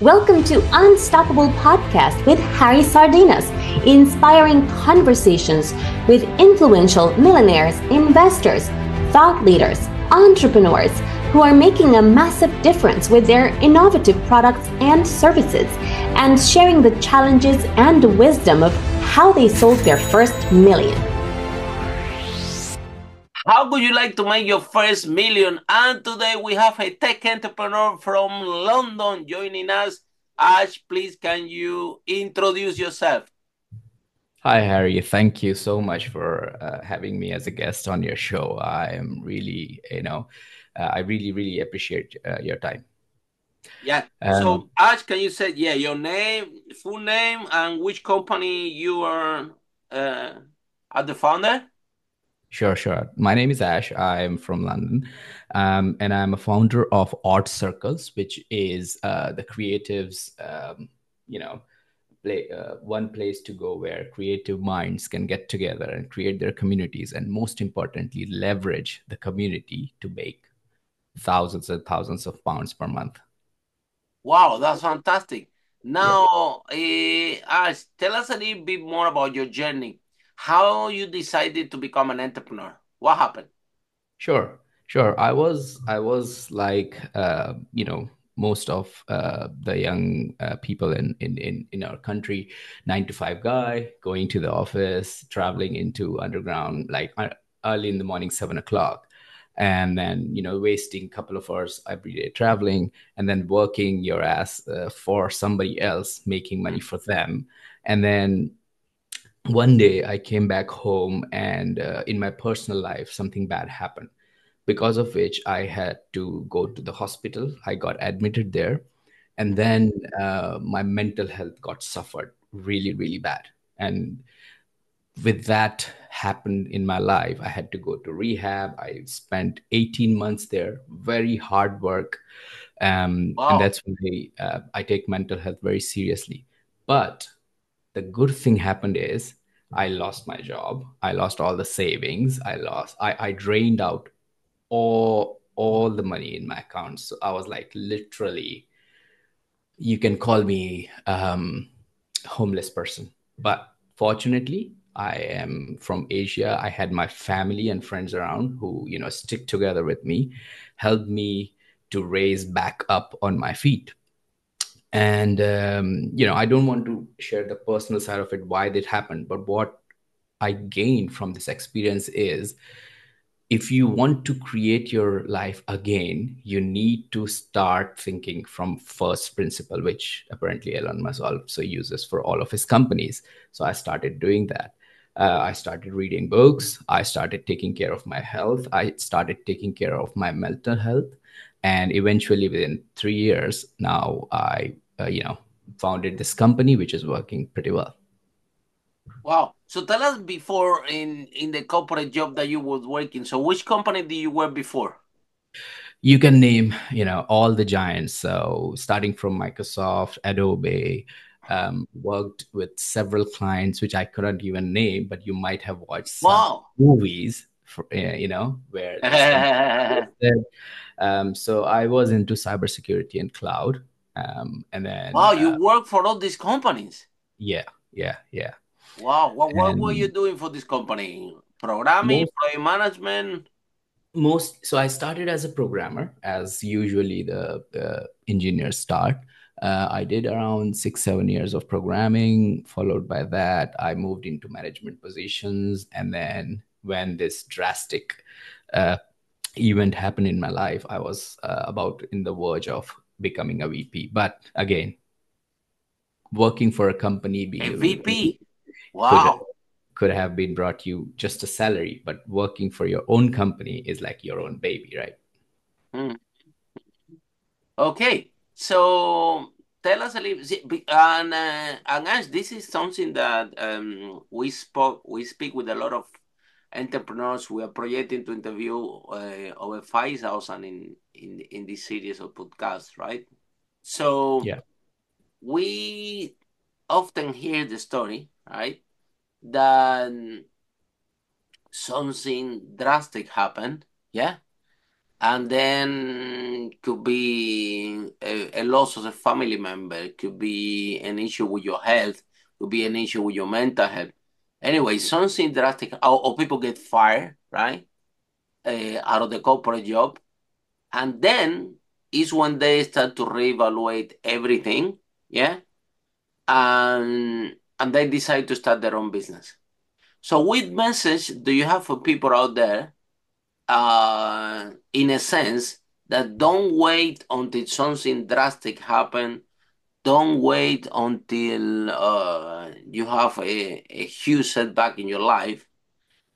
Welcome to Unstoppable Podcast with Harry Sardinas, inspiring conversations with influential millionaires, investors, thought leaders, entrepreneurs who are making a massive difference with their innovative products and services, and sharing the challenges and wisdom of how they sold their first million. How would you like to make your first million? And today we have a tech entrepreneur from London joining us. Ash, please can you introduce yourself? Hi, Harry. Thank you so much for having me as a guest on your show. I am really, I really appreciate your time. Yeah. So Ash, can you say your name, full name, and which company you are at the founder? Sure. My name is Ash. I'm from London, and I'm a founder of Art Circles, which is the creatives, one place to go where creative minds can get together and create their communities, and most importantly, leverage the community to make thousands and thousands of pounds per month. Wow, that's fantastic. Now, Ash, tell us a little bit more about your journey. How you decided to become an entrepreneur? What happened? Sure. I was like, most of the young people in our country, 9 to 5 guy, going to the office, traveling into underground, like early in the morning, 7 o'clock. And then, wasting a couple of hours every day traveling and then working your ass for somebody else, making money for them. And then one day I came back home and in my personal life, something bad happened because of which I had to go to the hospital. I got admitted there. And then my mental health got suffered really bad. And with that happened in my life, I had to go to rehab. I spent 18 months there, very hard work. And Wow. that's when I take mental health very seriously. But the good thing happened is I lost my job. I lost all the savings. I drained out all the money in my account. So I was like, literally, you can call me homeless person. But fortunately, I am from Asia. I had my family and friends around who, stick together with me, helped me to raise back up on my feet. And I don't want to share the personal side of it, why that happened, but what I gained from this experience is, if you want to create your life again, you need to start thinking from first principle, which apparently Elon Musk also uses for all of his companies. So I started doing that. I started reading books. I started taking care of my health. I started taking care of my mental health. And eventually, within 3 years, now I, founded this company, which is working pretty well. Wow. So tell us before in the corporate job that you was working. So which company did you work before? You can name, all the giants. So starting from Microsoft, Adobe, worked with several clients which I couldn't even name, but you might have watched some Wow. movies for, where this company existed. So I was into cybersecurity and cloud. And then Wow, you work for all these companies. yeah. Wow. What were you And doing for this company? Programming, most project management? so I started as a programmer, as usually the engineers start. I did around 6 7 years of programming. Followed by that, I moved into management positions. And then when this drastic uh, event happened in my life, I was about in the verge of becoming a VP. But again, working for a company, A being a VP, VP. could Wow. could have been brought you just a salary, but working for your own company is like your own baby, right? Hmm. Okay. So tell us a little and Ash, this is something that we speak with a lot of entrepreneurs. We are projecting to interview over 5,000 in this series of podcasts, right? So Yeah. we often hear the story, right? That something drastic happened, yeah, and then could be a loss of a family member, could be an issue with your health, could be an issue with your mental health. Anyway, something drastic, or people get fired, right, out of the corporate job, and then is when they start to reevaluate everything, yeah, and they decide to start their own business. So, what message do you have for people out there, in a sense, that don't wait until something drastic happen? Don't wait until you have a huge setback in your life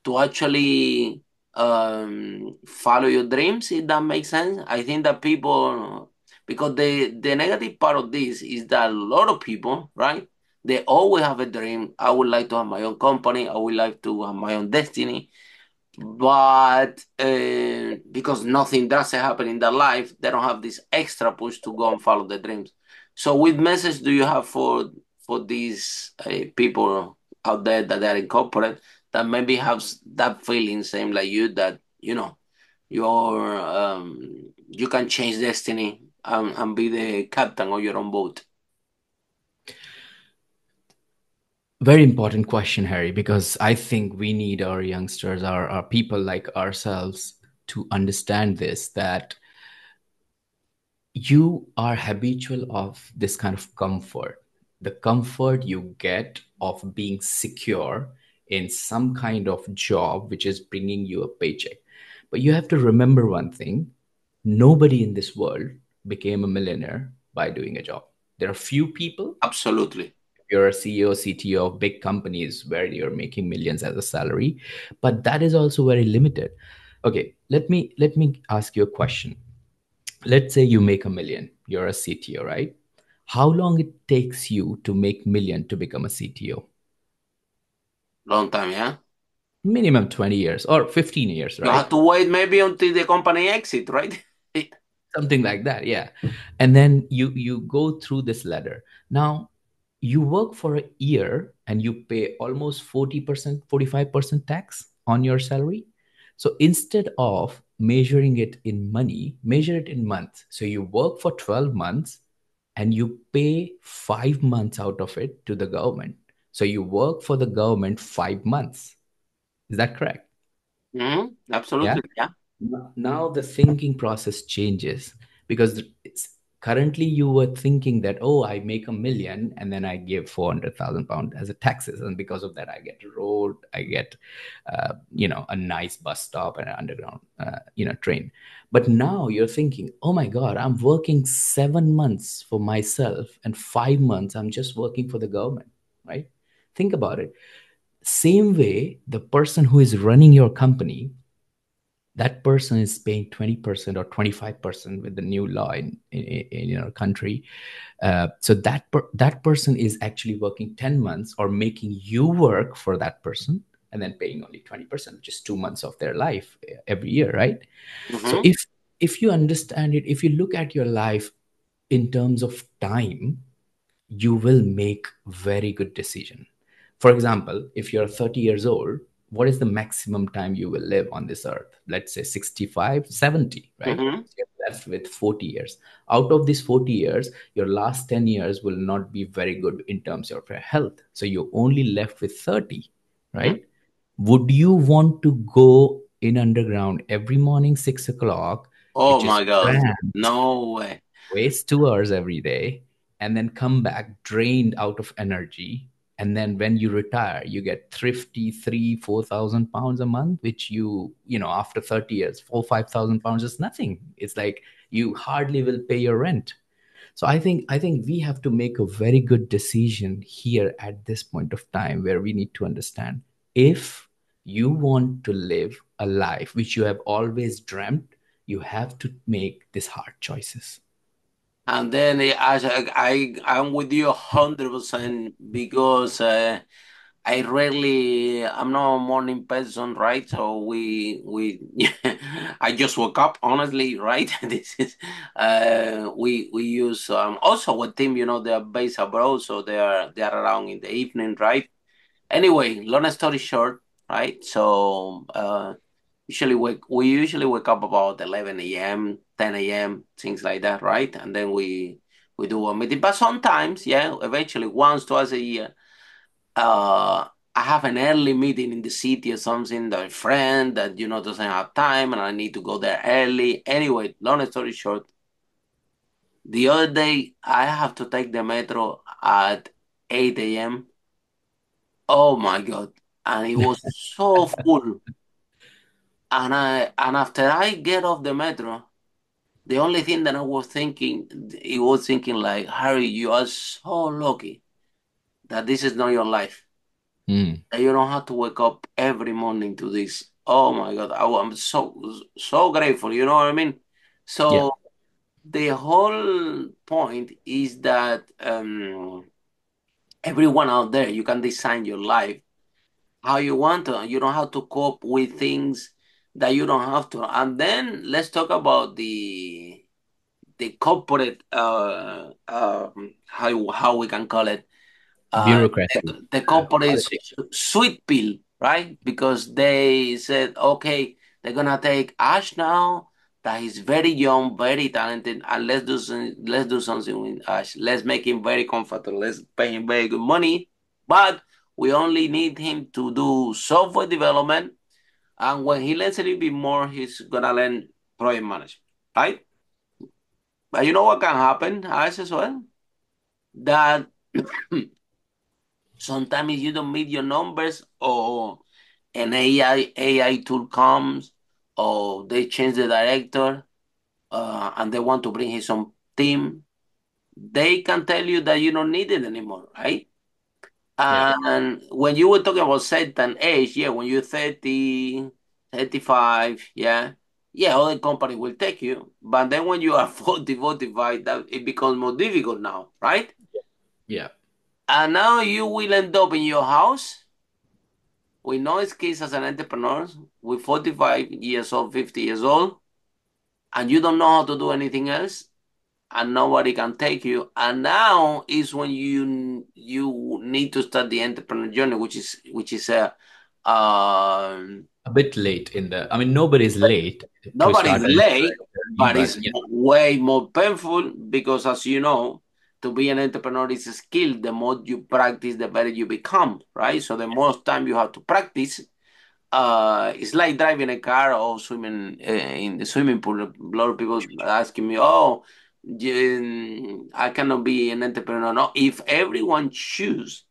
to actually follow your dreams, if that makes sense. I think that people, because the negative part of this is that a lot of people, right, they always have a dream. I would like to have my own company, I would like to have my own destiny, but because nothing doesn't happen in their life, they don't have this extra push to go and follow their dreams. So, what message do you have for these people out there that are in corporate that maybe have that feeling, same like you, that you can change destiny and be the captain of your own boat? Very important question, Harry, because I think we need our youngsters, our people like ourselves to understand this, that you are habitual of this kind of comfort, the comfort you get of being secure in some kind of job which is bringing you a paycheck. But you have to remember one thing: nobody in this world became a millionaire by doing a job. There are few people. Absolutely. You're a CEO, CTO of big companies where you're making millions as a salary, but that is also very limited. Okay, let me ask you a question. Let's say you make a million, you're a CTO, right? How long it takes you to make million to become a CTO? Long time, yeah. Minimum 20 years or 15 years, You have right? to wait maybe until the company exit, right? Something like that, yeah. And then you go through this ladder. Now you work for a year and you pay almost 40%, 45% tax on your salary. So instead of measuring it in money, measure it in months. So you work for 12 months and you pay 5 months out of it to the government. So you work for the government 5 months. Is that correct? Yeah. Absolutely, yeah. Now the thinking process changes, because it's currently you were thinking that, oh, I make a million and then I give 400,000 pounds as a taxes, and because of that I get a road, I get a nice bus stop and an underground train. But now you're thinking, oh my god, I'm working 7 months for myself and 5 months I'm just working for the government, right? Think about it. Same way, the person who is running your company, that person is paying 20% or 25% with the new law in your country. So that person is actually working 10 months or making you work for that person, and then paying only 20%, which is 2 months of their life every year, right? So Mm-hmm. if you understand it, if you look at your life in terms of time, you will make very good decision. For example, if you're 30 years old, what is the maximum time you will live on this earth? Let's say 65, 70, right? Mm-hmm. So you're left with 40 years. Out of these 40 years, your last 10 years will not be very good in terms of your health. So you're only left with 30, Mm-hmm. right? Would you want to go in underground every morning, 6 o'clock, Oh which is my God. cramped, No way. waste 2 hours every day, and then come back drained out of energy? And then when you retire, you get thrifty 3,000, 4,000 pounds a month, which after 30 years, 4,000, 5,000 pounds is nothing. It's like you hardly will pay your rent. So I think we have to make a very good decision here at this point of time, where we need to understand, if you want to live a life which you have always dreamt, you have to make these hard choices. And then I'm with you 100% because I'm not a morning person, right? So I just woke up, honestly, right? This is we use also what team, they are based abroad, so they are around in the evening, right? Anyway, long story short, right? So we usually wake up about 11 a.m., 10 a.m., things like that, right? And then we do a meeting. But sometimes, yeah, eventually once, twice a year, I have an early meeting in the city or something, that a friend that doesn't have time and I need to go there early. Anyway, long story short, the other day I have to take the metro at 8 a.m. Oh my God. And it was so full. And after I get off the metro, the only thing that I was thinking, it was thinking like, Harry, you are so lucky that this is not your life. Mm. That you don't have to wake up every morning to this. Oh my God, I'm so grateful. You know what I mean? Yeah. So the whole point is that everyone out there, you can design your life how you want to. You don't have to cope with things that you don't have to. And then let's talk about the corporate how we can call it Bureaucracy. the corporate Politics. sweet pill, right? Because they said, okay, they're gonna take Ash now that he's very young, very talented, and let's do something with Ash. Let's make him very comfortable. Let's pay him very good money, but we only need him to do software development, and when he learns a little bit more, he's gonna learn project management, right? But you know what can happen, Ash, as well? That sometimes you don't meet your numbers, or an AI tool comes, or they change the director, and they want to bring his own team. They can tell you that you don't need it anymore, right? Yeah. And when you were talking about certain age, yeah, when you're 30, 35, yeah, yeah, other company will take you. But then when you are 40, 45, that it becomes more difficult now, right? Yeah. And now you will end up in your house with no skills as an entrepreneur, with 45 years old, 50 years old, and you don't know how to do anything else, and nobody can take you. And now is when you need to start the entrepreneur journey, which is a A bit late in the. I mean, nobody's late to nobody's start an late, journey, but but it's yeah. way more painful because, as you know, to be an entrepreneur is a skill. The more you practice, the better you become, right? So the more time you have to practice, it's like driving a car or swimming in the swimming pool. A lot of people asking me, "Oh, I cannot be an entrepreneur." No, if everyone choose,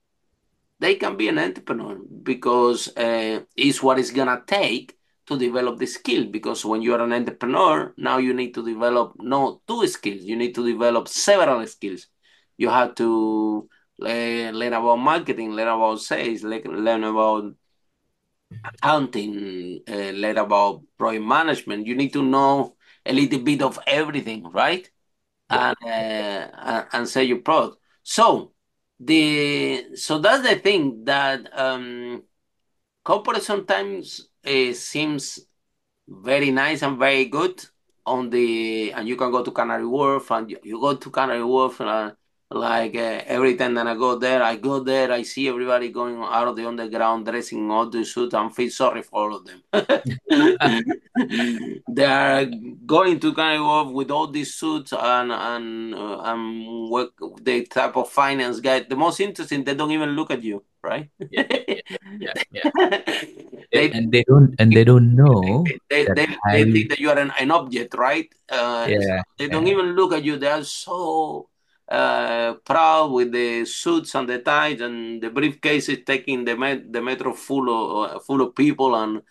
they can be an entrepreneur because it's what it's gonna take to develop the skill. Because when you are an entrepreneur, now you need to develop not two skills; you need to develop several skills. You have to learn about marketing, learn about sales, learn about accounting, learn about project management. You need to know a little bit of everything, right? Yeah. And sell your product. So that's the thing that corporate sometimes seems very nice and very good and you can go to Canary Wharf, and you go to Canary Wharf, like every time that I go there, I see everybody going out of the underground dressing in all the suits and feel sorry for all of them. They are going to Canary Wharf with all these suits and work the type of finance guy. The most interesting, they don't even look at you, right? Yeah. Yeah. Yeah. Yeah. they And they don't know that they think Harry. that you are an object, right? So Yeah. they don't Yeah. even look at you. They are so proud with the suits and the ties and the briefcases, taking the metro full of people and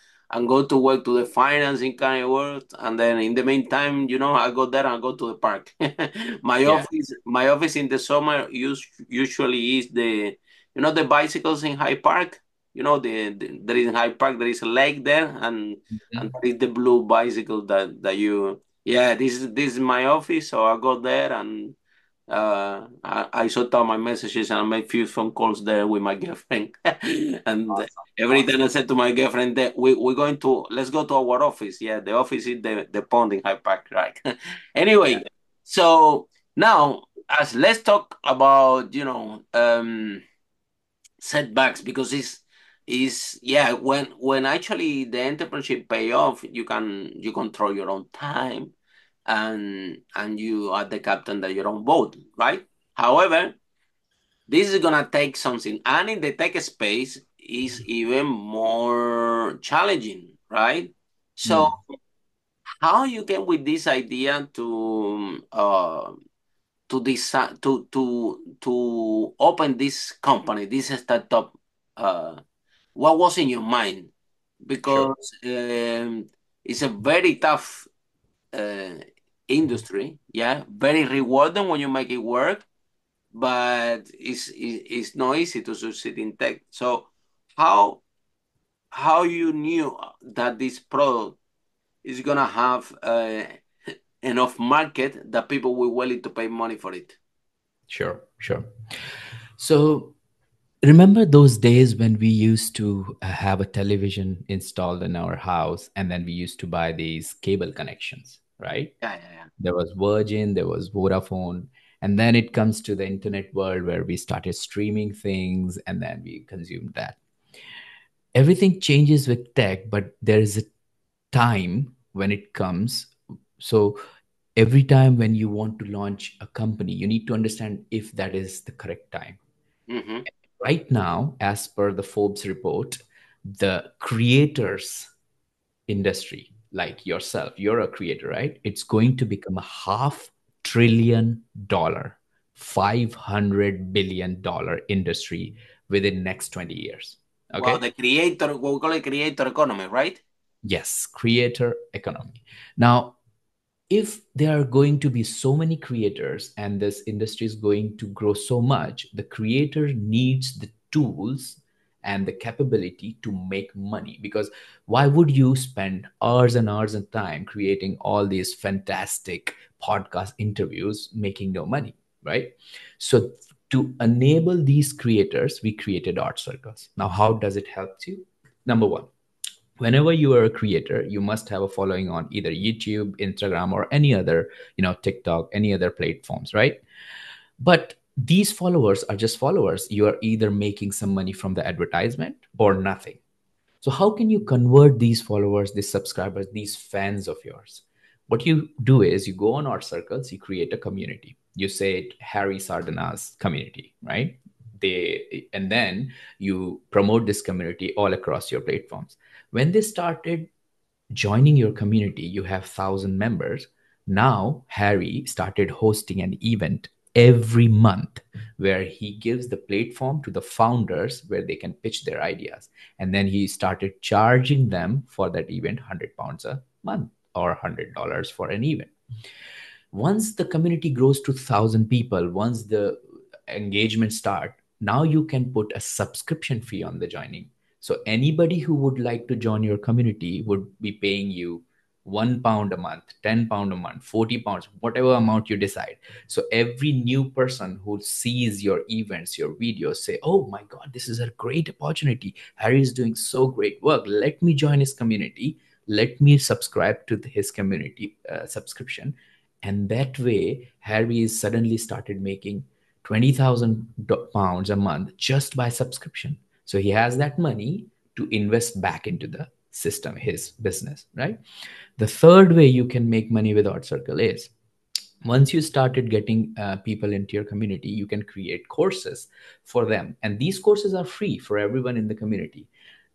go to work to the financing kind of work. And then in the meantime, I go there and go to the park. Yeah. My office in the summer usually is the bicycles in High Park. There is in Hyde Park. There is a lake there, and Mhm. there is the blue bicycle that you. Yeah, this is my office, so I go there and I sort out my messages and I make few phone calls there with my girlfriend. And Awesome. every time Awesome. I said to my girlfriend that we're going to let's go to our office. Yeah, the office is the pond in Hyde Park, right? Yeah. Anyway, so now as let's talk about setbacks, because is, yeah, when actually the entrepreneurship pay off, you control your own time, and you are the captain of your own boat, right? However, this is gonna take something, and in the tech space is even more challenging, right? So Mm, how you came with this idea to decide to open this company, this startup? What was in your mind? sure. Because it's a very tough uh, industry, yeah, very rewarding when you make it work, but it's not easy to succeed in tech. So how how you knew that this product is gonna have enough market that people will willing to pay money for it? Sure, sure. So remember those days when we used to have a television installed in our house and then we used to buy these cable connections, right? Yeah, yeah, yeah. There was Virgin, there was Vodafone, and then it comes to the internet world where we started streaming things and then we consumed that. Everything changes with tech, but there is a time when it comes. So every time when you want to launch a company, you need to understand if that is the correct time. Mm-hmm. Right now, as per the Forbes report, the creators industry, like yourself, you're a creator, right? It's going to become a $500 billion, $500 billion industry within next 20 years. Well, Okay. the creator, what we call it creator economy, right? Yes, creator economy. Now, if there are going to be so many creators and this industry is going to grow so much, the creator needs the tools and the capability to make money. Because why would you spend hours and hours of time creating all these fantastic podcast interviews making no money, right? So to enable these creators, we created art circles. Now, how does it help you? Number one, whenever you are a creator, you must have a following on either YouTube, Instagram, or any other, TikTok, any other platforms, right? But these followers are just followers. You are either making some money from the advertisement or nothing. So how can you convert these followers, these subscribers, these fans of yours? What you do is you go on art circles, you create a community. You say it Harry Sardinas community, right? And then you promote this community all across your platforms. When they started joining your community, you have 1,000 members. Now Harry started hosting an event every month where he gives the platform to the founders where they can pitch their ideas, and then he started charging them for that event £100 a month or $100 for an event. Once the community grows to 1,000 people, once the engagement start, now you can put a subscription fee on the joining. So anybody who would like to join your community would be paying you £1 a month, £10 a month, £40, whatever amount you decide. So every new person who sees your events, your videos, say, oh my God, this is a great opportunity. Harry is doing so great work. Let me join his community. Let me subscribe to his community subscription. And that way, Harry suddenly started making £20,000 a month just by subscription. So he has that money to invest back into the system, his business, right? The third way you can make money with Art Circle is once you started getting people into your community, you can create courses for them. And these courses are free for everyone in the community.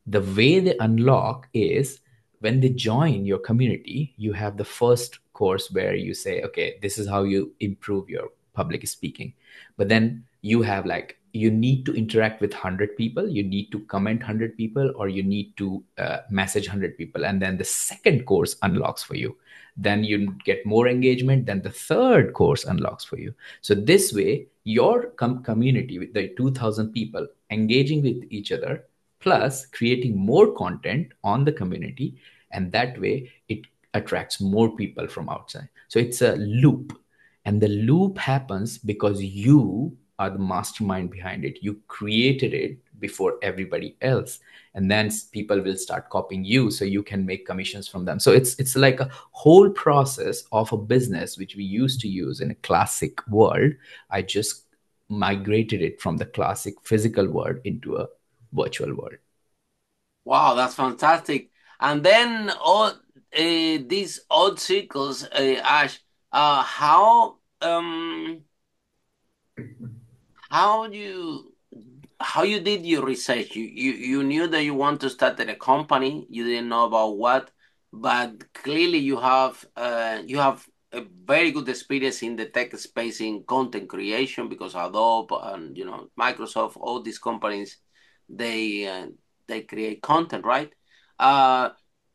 The way they unlock is when they join your community, you have the first course where you say, okay, this is how you improve your public speaking. But then you have like, you need to interact with 100 people, you need to comment 100 people, or you need to message 100 people. And then the second course unlocks for you. Then you get more engagement. Then the third course unlocks for you. So this way, your community with the 2,000 people engaging with each other plus creating more content on the community, and that way it attracts more people from outside. So it's a loop, and the loop happens because you are the mastermind behind it. You created it before everybody else, and then people will start copying you, so you can make commissions from them. So it's like a whole process of a business which we used to use in a classic world. I just migrated it from the classic physical world into a virtual world. Wow, that's fantastic. And then all these odd circles, Ash, how how you how you did your research? You knew that you want to start a company. You didn't know about what, but clearly you have a very good experience in the tech space in content creation because Adobe and Microsoft, all these companies, they uh, they create content, right? Uh,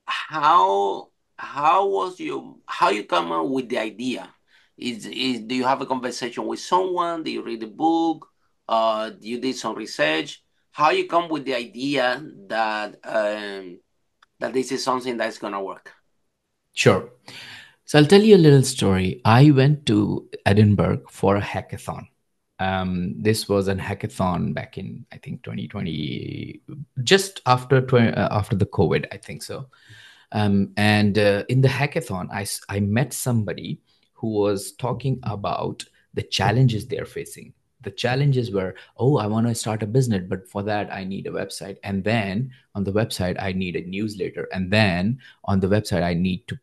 how how you come up with the idea? Is do you have a conversation with someone? Do you read a book? You did some research. How you come with the idea that this is something that's gonna work? Sure. So I'll tell you a little story. I went to Edinburgh for a hackathon. This was an hackathon back in, I think, 2020, just after after the COVID, I think so. And in the hackathon, I met somebody who was talking about the challenges they're facing. The challenges were, oh, I want to start a business, but for that I need a website, and then on the website I need a newsletter, and then on the website I need to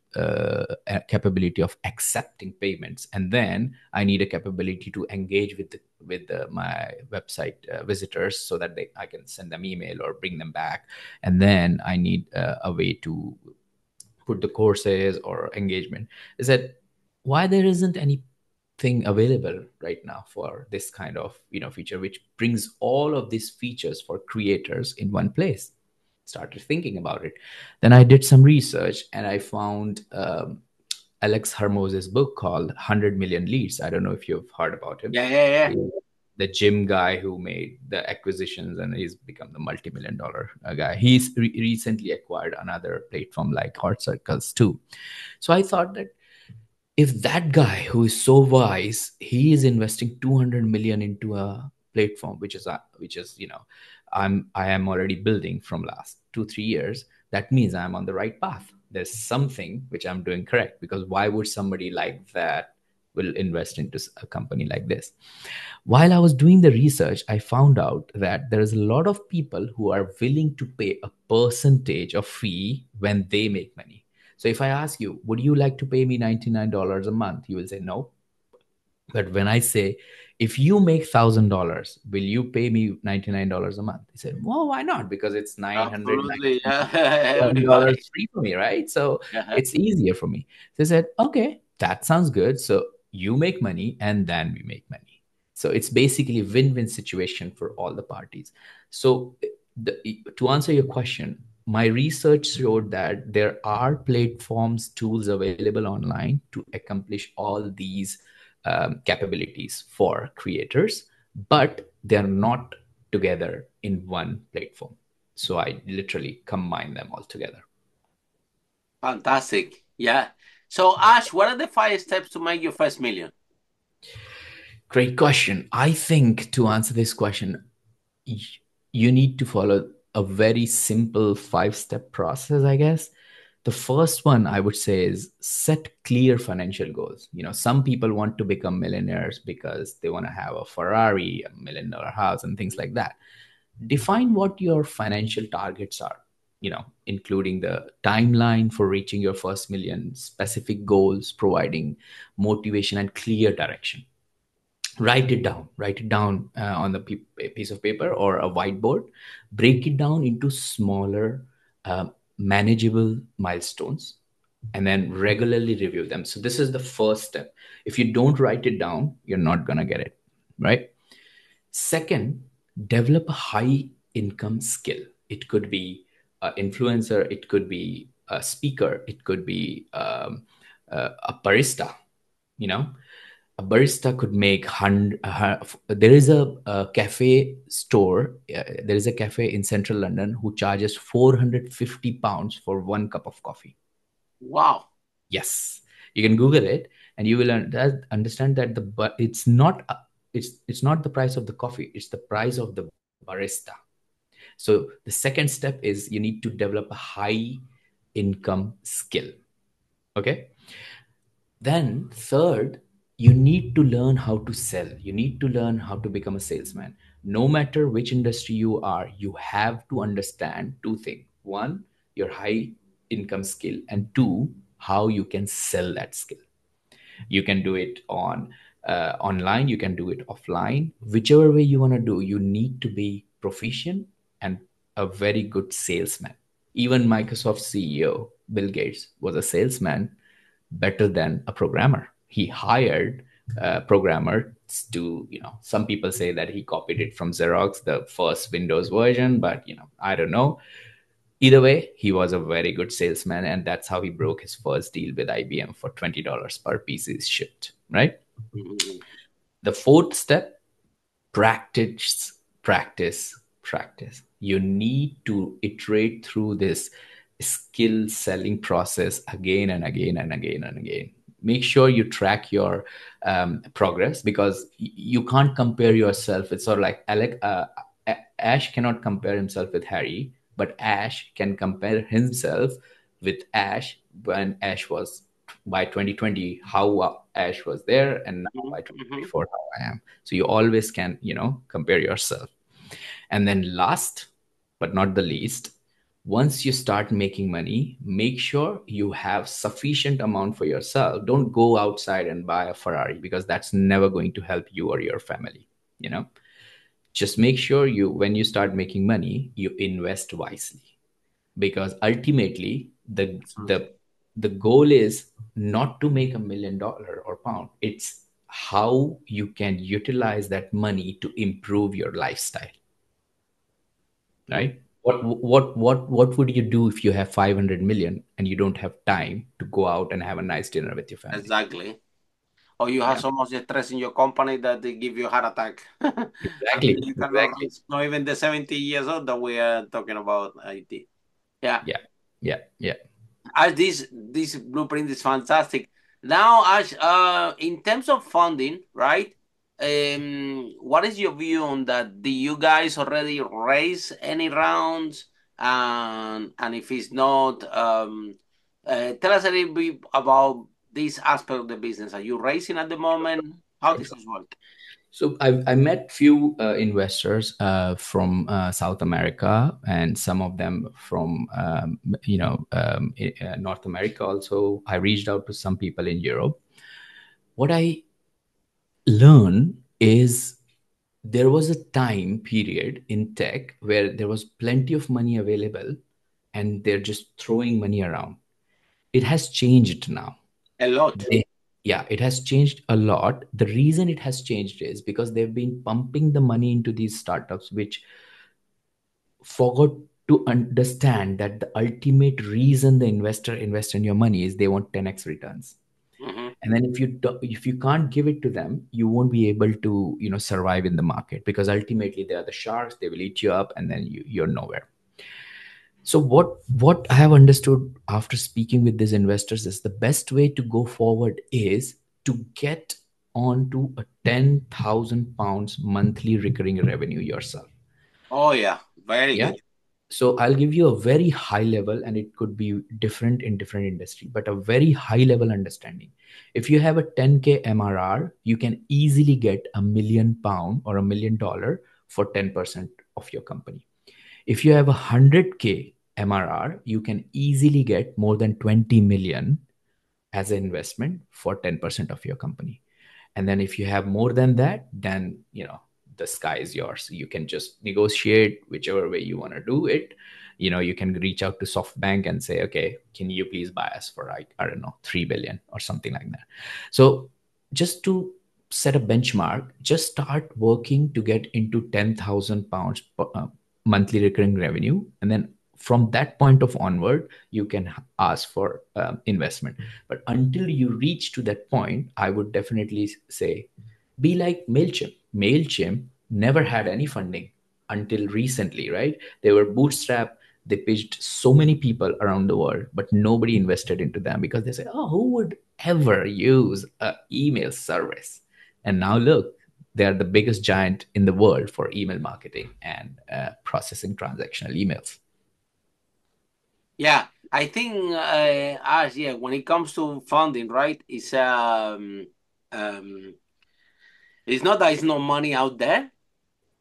a capability of accepting payments, and then I need a capability to engage with my website visitors so that I can send them email or bring them back, and then I need a way to put the courses or engagement. Is that why there isn't anything available right now for this kind of feature which brings all of these features for creators in one place? Started thinking about it. Then I did some research and I found Alex Hermos's book called 100 Million Leads. I don't know if you've heard about him. Yeah, yeah, yeah. The gym guy who made the acquisitions and he's become the multi-million dollar guy. He's recently acquired another platform like Heart Circles too. So I thought that if that guy who is so wise, he is investing 200 million into a platform which is I am already building from last 2 3 years, that means I'm on the right path. There's something which I'm doing correct, because why would somebody like that will invest into a company like this? While I was doing the research, I found out that there is a lot of people who are willing to pay a percentage of fee when they make money. So if I ask you, would you like to pay me $99 a month? You will say no. But when I say, if you make $1,000, will you pay me $99 a month? He said, well, why not? Because it's 900, Absolutely. Yeah. Everybody. $1 free for me, right? So Yeah. it's easier for me. So I said, okay, that sounds good. So you make money and then we make money. So it's basically a win-win situation for all the parties. So to answer your question, my research showed that there are platforms, tools available online to accomplish all these capabilities for creators, but they're not together in one platform. So I literally combine them all together. Fantastic. Yeah. So Ash, what are the 5 steps to make your first million? Great question. I think to answer this question, you need to follow a very simple 5 step process, I guess. The first one I would say is set clear financial goals. Some people want to become millionaires because they want to have a Ferrari, a $1 million house, and things like that. Define what your financial targets are, including the timeline for reaching your first million, specific goals, providing motivation and clear direction. Write it down on the piece of paper or a whiteboard. Break it down into smaller, uh, manageable milestones, and then regularly review them. So this is the first step. If you don't write it down, you're not going to get it right. Second, develop a high income skill. It could be an influencer, it could be a speaker, it could be a barista. You know, a barista could make there is a cafe store. There is a cafe in central London who charges £450 for 1 cup of coffee. Wow. Yes, you can Google it, and you will understand that but it's not the price of the coffee; it's the price of the barista. So the second step is you need to develop a high income skill. Okay. Then third, you need to learn how to sell. You need to learn how to become a salesman. No matter which industry you are, you have to understand two things. one, your high income skill, and two, how you can sell that skill. You can do it on online, you can do it offline, whichever way you want to do. You need to be proficient and a very good salesman. Even Microsoft CEO Bill Gates was a salesman better than a programmer. He hired programmers to, some people say that he copied it from Xerox, the first Windows version, but I don't know. Either way, he was a very good salesman, and that's how he broke his first deal with IBM for $20 per piece is shipped, right? Mhm. The fourth step, practice, practice, practice. You need to iterate through this skill selling process again and again and again and again. Make sure you track your progress, because you can't compare yourself. It's sort of like Ash cannot compare himself with Harry, but Ash can compare himself with Ash when Ash was by 2020, how Ash was there, and now by Mhm. 2024, how I am. So you always can, compare yourself. And then last but not the least, once you start making money, make sure you have sufficient amount for yourself. Don't go outside and buy a Ferrari, because that's never going to help you or your family. You know, just make sure you, when you start making money, you invest wisely, because ultimately the goal is not to make $1 million or pound. It's how you can utilize that money to improve your lifestyle, Mhm. right? What would you do if you have 500 million and you don't have time to go out and have a nice dinner with your family? Exactly. Or you have Yeah, so much stress in your company that they give you a heart attack. And exactly, you cannot exactly. reach, not even the 70 years old that we are talking about IT. Yeah. Yeah, yeah, yeah. Ash, this blueprint is fantastic. Now, Ash, in terms of funding, right? What is your view on that? Do you guys already raise any rounds? And if it's not, tell us a little bit about this aspect of the business. Are you raising at the moment? How Sure, this sure. is work? So I met few investors from South America, and some of them from North America. Also, I reached out to some people in Europe. What I learned is there was a time period in tech where there was plenty of money available, and they're just throwing money around. It has changed now. A lot. They, yeah, it has changed a lot. The reason it has changed is because they've been pumping the money into these startups, which forgot to understand that the ultimate reason the investor invests in your money is they want 10x returns. Mm-hmm. And then if you can't give it to them, you won't be able to survive in the market, because ultimately they are the sharks. They will eat you up, and then you're nowhere. So what I have understood after speaking with these investors is the best way to go forward is to get onto a 10,000 pounds monthly recurring revenue yourself. Oh, yeah. Very Yeah. good. So I'll give you a very high level, and it could be different in different industry, but a very high level understanding. If you have a 10K MRR, you can easily get £1 million or $1 million for 10% of your company. If you have a 100K MRR, you can easily get more than 20 million as an investment for 10% of your company. And then if you have more than that, then the sky is yours. You can just negotiate whichever way you want to do it. You can reach out to SoftBank and say, okay, can you please buy us for, like, I don't know, 3 billion or something like that. So just to set a benchmark, just start working to get into 10,000 pounds monthly recurring revenue, and then from that point of onward, you can ask for investment. But until you reach to that point, I would definitely say be like MailChimp. MailChimp never had any funding until recently, right? They were bootstrapped. They pitched so many people around the world, but nobody invested into them, because they said, oh, who would ever use an email service? And now look, they are the biggest giant in the world for email marketing and processing transactional emails. Yeah, I think as yeah, when it comes to funding, right? Um it's not that it's no money out there.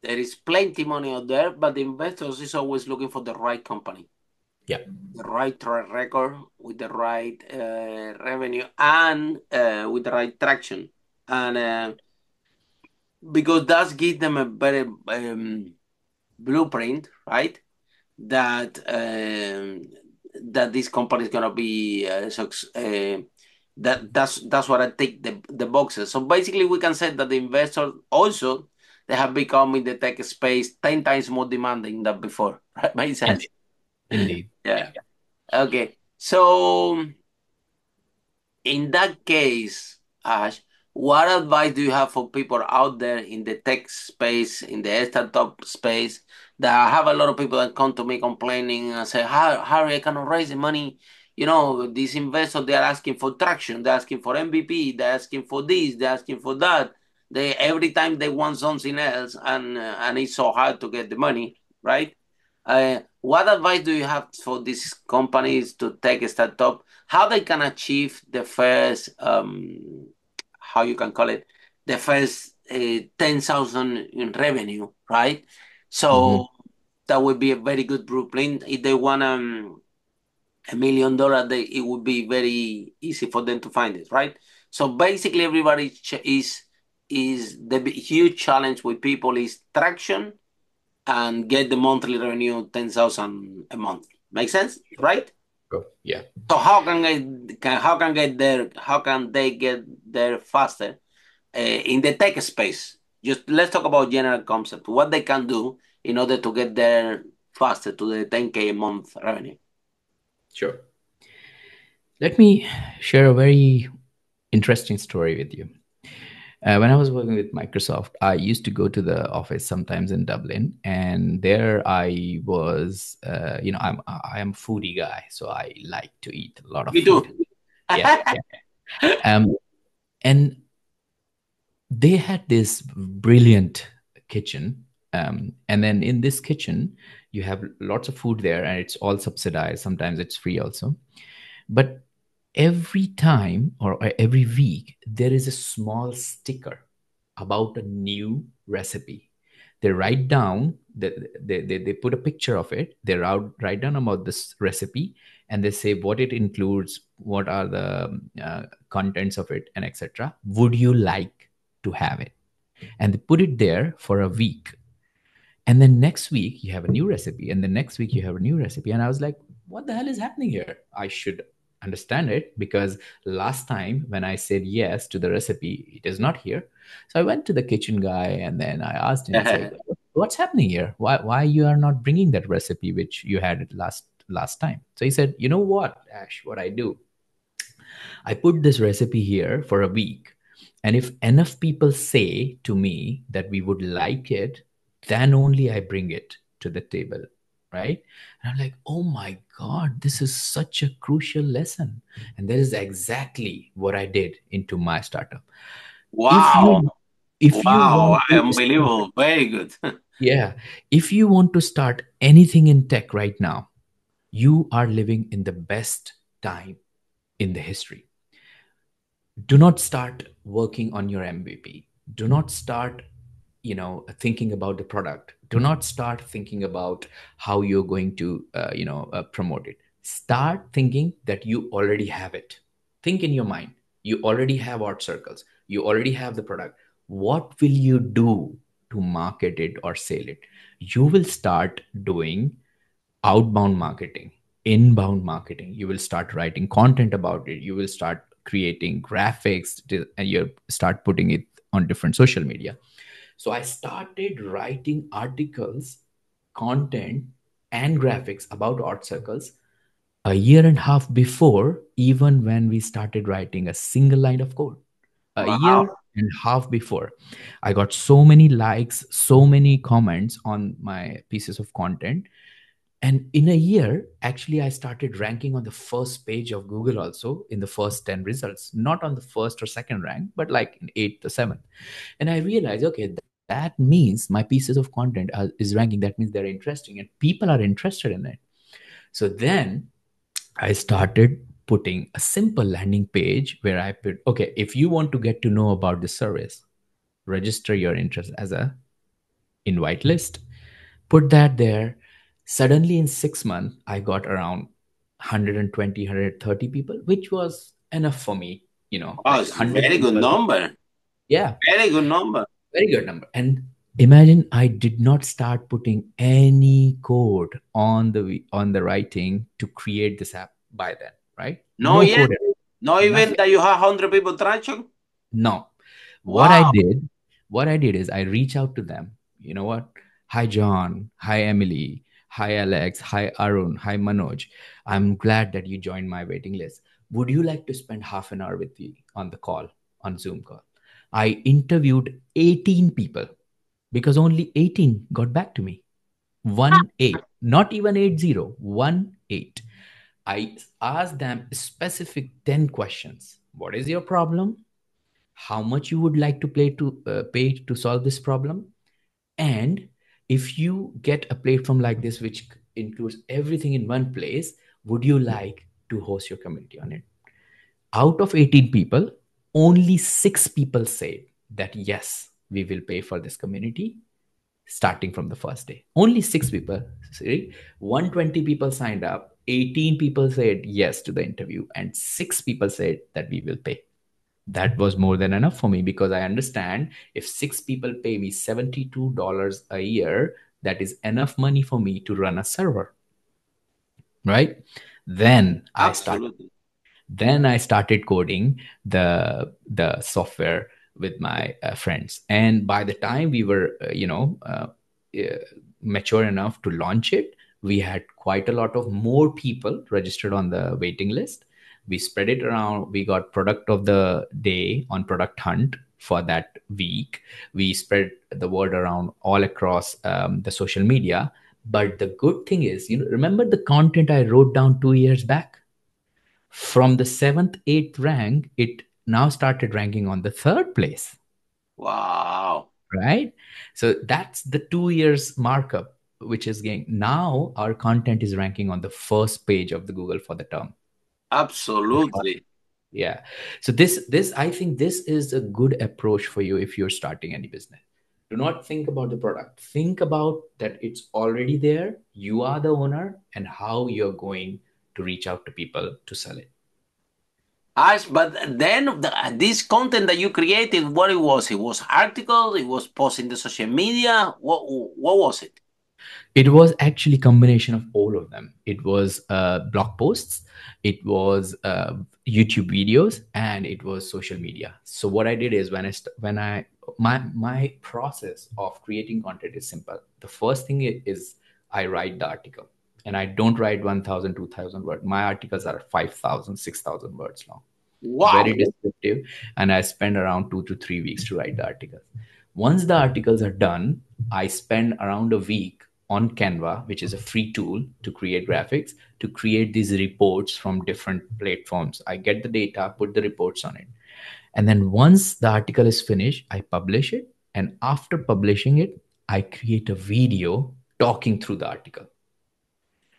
There is plenty money out there, but the investors is always looking for the right company. Yeah. the right track record, with the right revenue, and with the right traction, and because that gives them a better blueprint, right? That that this company is gonna be that's what I take the boxes. So basically, we can say that the investors also, they have become in the tech space 10 times more demanding than before. Right? Makes sense. Indeed. Indeed. Yeah. Okay. So in that case, Ash, what advice do you have for people out there in the tech space, in the startup space, that I have a lot of people that come to me complaining and say, Harry, I cannot raise the money. You know, these investors, they're asking for traction, they're asking for MVP, they're asking for this, they're asking for that. They every time they want something else, and it's so hard to get the money, right? What advice do you have for these companies to take a startup? How they can achieve the first, how you can call it, the first 10,000 in revenue, right? Mhm. So that would be a very good blueprint. If they want $1 million, it would be very easy for them to find it, right? So basically, everybody is the huge challenge with people is traction and get the monthly revenue 10,000 a month. Make sense, right? Go. Yeah. So how can they get there faster in the tech space? Just let's talk about general concept. What they can do in order to get there faster to the 10K a month revenue. Sure. Let me share a very interesting story with you. When I was working with Microsoft, I used to go to the office sometimes in Dublin, and there I was, I am a foodie guy, so I like to eat a lot of Me too. food. Yeah, yeah. Um, and they had this brilliant kitchen, and then in this kitchen, you have lots of food there, and it's all subsidized. Sometimes it's free also, but every time or every week there is a small sticker about a new recipe. They write down they put a picture of it. They write down about this recipe, and they say what it includes, what are the contents of it, and etc. Would you like to have it? And they put it there for a week, and then next week you have a new recipe, and the next week you have a new recipe. And I was like, what the hell is happening here? I should understand it, because last time when I said yes to the recipe, it is not here. So I went to the kitchen guy, and then I asked him, it's like, what's happening here? Why you are not bringing that recipe which you had it last time? So he said, you know what, Ash, what I do, I put this recipe here for a week. And if enough people say to me that we would like it, then only I bring it to the table. Right. And I'm like, oh my God, this is such a crucial lesson. And that is exactly what I did into my startup. If Wow. you if you Wow. want to start, Unbelievable. Very good. yeah, if you want to start anything in tech right now, you are living in the best time in the history. Do not start working on your MVP. Do not start, thinking about the product. Do not start thinking about how you're going to, promote it. Start thinking that you already have it. Think in your mind. You already have art circles. You already have the product. What will you do to market it or sell it? You will start doing outbound marketing, inbound marketing. You will start writing content about it. You will start creating graphics, and you start putting it on different social media. So I started writing articles, content, and graphics about art circles a year and a half before, even when we started writing a single line of code. A Wow. year and a half before, I got so many likes, so many comments on my pieces of content. And in a year, actually, I started ranking on the first page of Google, also in the first 10 results, not on the first or second rank, but like in eighth or seventh. And I realized, okay, that means my pieces of content is ranking. That means they're interesting and people are interested in it. So then I started putting a simple landing page where I put, okay, if you want to get to know about this service, register your interest as a invite list. Put that there. Suddenly in 6 months, I got around 120, 130 people, which was enough for me, Oh, like it's a 100 very good people. number. Yeah, Very good number. very good number. And imagine I did not start putting any code on the writing to create this app by then, right? No No yet. code, Not even nothing. that you have 100 people traction. No. What I Wow. did, what I did is I reach out to them. You know what? Hi John, hi Emily, hi Alex, hi Arun, hi Manoj. I'm glad that you joined my waiting list. Would you like to spend half an hour with me on the call, on Zoom call? I interviewed 18 people because only 18 got back to me. 1 8, not even 80, 1 8. I asked them specific 10 questions. What is your problem? How much you would like to pay to solve this problem, and if you get a platform like this which includes everything in one place, would you like to host your community on it? Out of 18 people, only 6 people said that yes, we will pay for this community starting from the first day. Only 6 people. See, 120 people signed up, 18 people said yes to the interview, and 6 people said that we will pay. That was more than enough for me because I understand if 6 people pay me $72 a year, that is enough money for me to run a server, right? Then I started Absolutely. then I started coding the software with my friends, and by the time we were mature enough to launch it, we had quite a lot of more people registered on the waiting list. We spread it around. We got product of the day on product hunt for that week. We spread the word around all across the social media. But the good thing is, remember the content I wrote down 2 years back? From the seventh, eighth rank, it now started ranking on the third place, Wow. right? So that's the 2 years markup, which is getting now our content is ranking on the first page of the Google for the term. Absolutely. Yeah. So this I think this is a good approach for you if you're starting any business. Do not think about the product. Think about that it's already there. You are the owner and how you're going to reach out to people to sell it. Ash, but then this content that you created, what it was? It was article. It was posting the social media. What was it? It was actually combination of all of them. It was blog posts, it was YouTube videos, and it was social media. So what I did is when I my process of creating content is simple. The first thing is I write the article, and I don't write 1,000, 2,000 words. My articles are 5,000, 6,000 words long, Wow. very descriptive, and I spend around 2 to 3 weeks to write the articles. Once the articles are done, I spend around a week on Canva, which is a free tool to create graphics, to create these reports from different platforms. I get the data, put the reports on it, and then once the article is finished, I publish it, and after publishing it, I create a video talking through the article.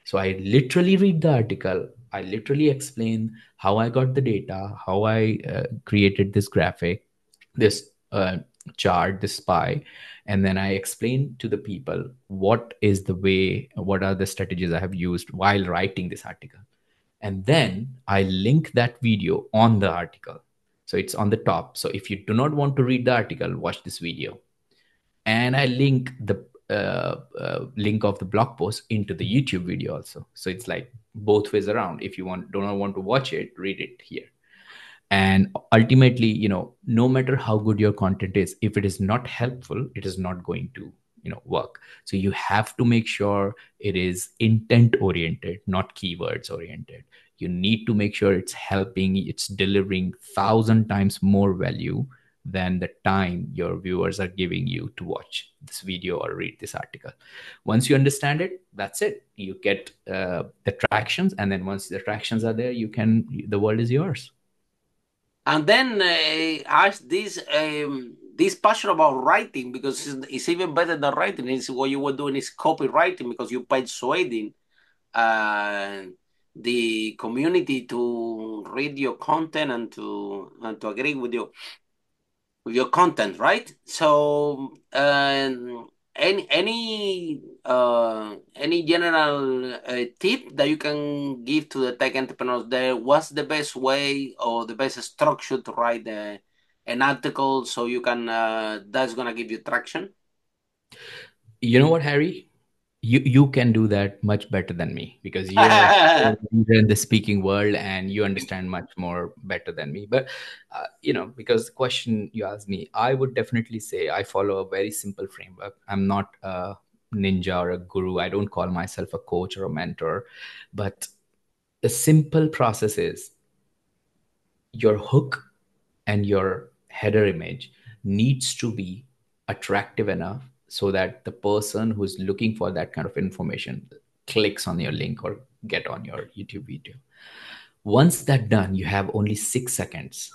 So I literally read the article. I literally explain how I got the data, how I created this graphic, this chart, this pie, and then I explain to the people what is the way, what are the strategies I have used while writing this article, and then I link that video on the article. So it's on the top. So if you do not want to read the article, watch this video, and I link the link of the blog post into the YouTube video also. So it's like both ways around. If you do not want to watch it, read it here. And ultimately, no matter how good your content is, if it is not helpful, it is not going to work. So you have to make sure it is intent oriented, not keywords oriented. You need to make sure it's helping, it's delivering 1,000 times more value than the time your viewers are giving you to watch this video or read this article. Once you understand it, that's it. You get the tractions, and then once the tractions are there, the world is yours. And then ask this passion about writing, because it's even better than writing. It's what you were doing is copywriting, because you persuading uh, the community to read your content and to agree with your content, right? So any general tip that you can give to the tech entrepreneurs there? What's the best way or the best structure to write an article so you can that's gonna give you traction? You know what, Harry? You can do that much better than me because you're in the speaking world and you understand much more better than me. But because the question you asked me, I would definitely say I follow a very simple framework. I'm not a ninja or a guru. I don't call myself a coach or a mentor, but the simple process is your hook and your header image needs to be attractive enough so that the person who's looking for that kind of information clicks on your link or get on your YouTube video. Once that's done, you have only 6 seconds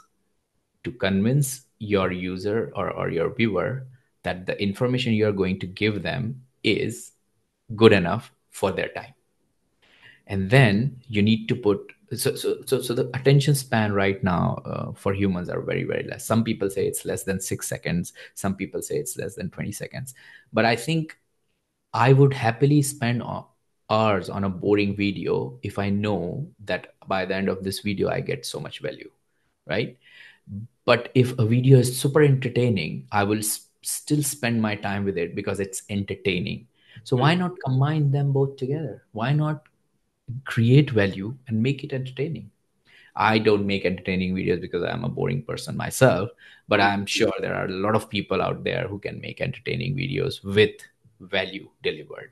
to convince your user or your viewer that the information you're going to give them is good enough for their time. And then you need to put so the attention span right now for humans are very, very less. Some people say it's less than 6 seconds, some people say it's less than 20 seconds, but I think I would happily spend hours on a boring video if I know that by the end of this video I get so much value, right? But if a video is super entertaining, I will still spend my time with it because it's entertaining. So why not combine them both together? Why not create value and make it entertaining? I don't make entertaining videos because I'm a boring person myself, but I'm sure there are a lot of people out there who can make entertaining videos with value delivered.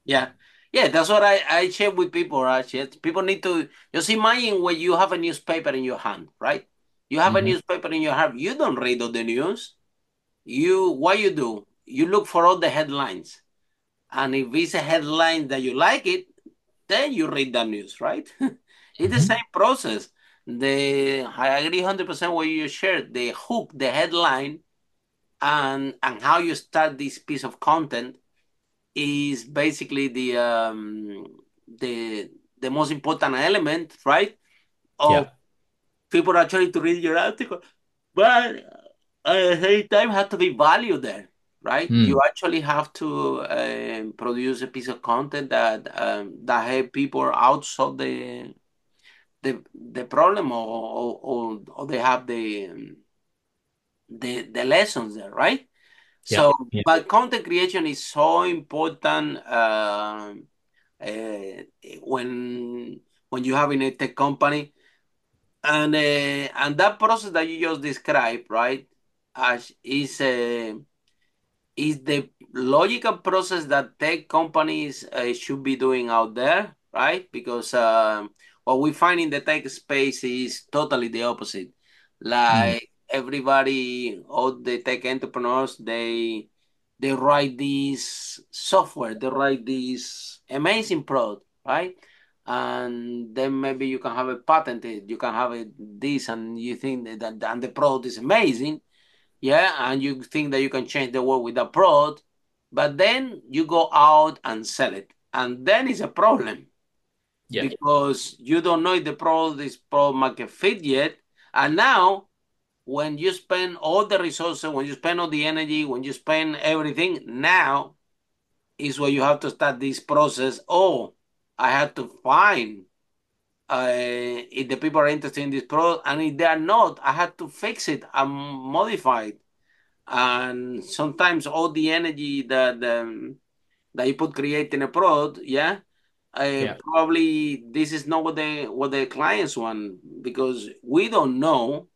Yeah. Yeah, that's what I share with people, right? People need to just imagine when you have a newspaper in your hand, right? You have a Mm-hmm. newspaper in your hand. You don't read all the news. What you do, you look for all the headlines. And if it's a headline that you like it, then you read the news, right? It's the Mm-hmm. same process. I agree 100% what you shared. The hook, the headline, and how you start this piece of content is basically the the most important element, right? Of Yeah. people actually to read your article, but at the same time have to be value there, right? You Mm. actually have to produce a piece of content that help people outside the problem, or they have the lessons there, right? Yeah. So, Yeah. but content creation is so important when you have in a tech company, and that process that you just described, right, Ash, is the logical process that tech companies should be doing out there, right? Because what we find in the tech space is totally the opposite. Mm. Like everybody, all the tech entrepreneurs, they write this software, they write this amazing product, right? And then maybe you can have it patented, you can have it this, and you think that and the product is amazing, yeah, and you think that you can change the world with a product, but then you go out and sell it, and then it's a problem Yeah. because you don't know if the product is product market fit yet, and now when you spend all the resources, when you spend all the energy, when you spend everything, now is where you have to start this process. Oh, I have to find if the people are interested in this product, and if they are not, I have to fix it and modify it. And sometimes all the energy that you put creating a product, yeah, Yeah. probably this is not what the clients want, because we don't know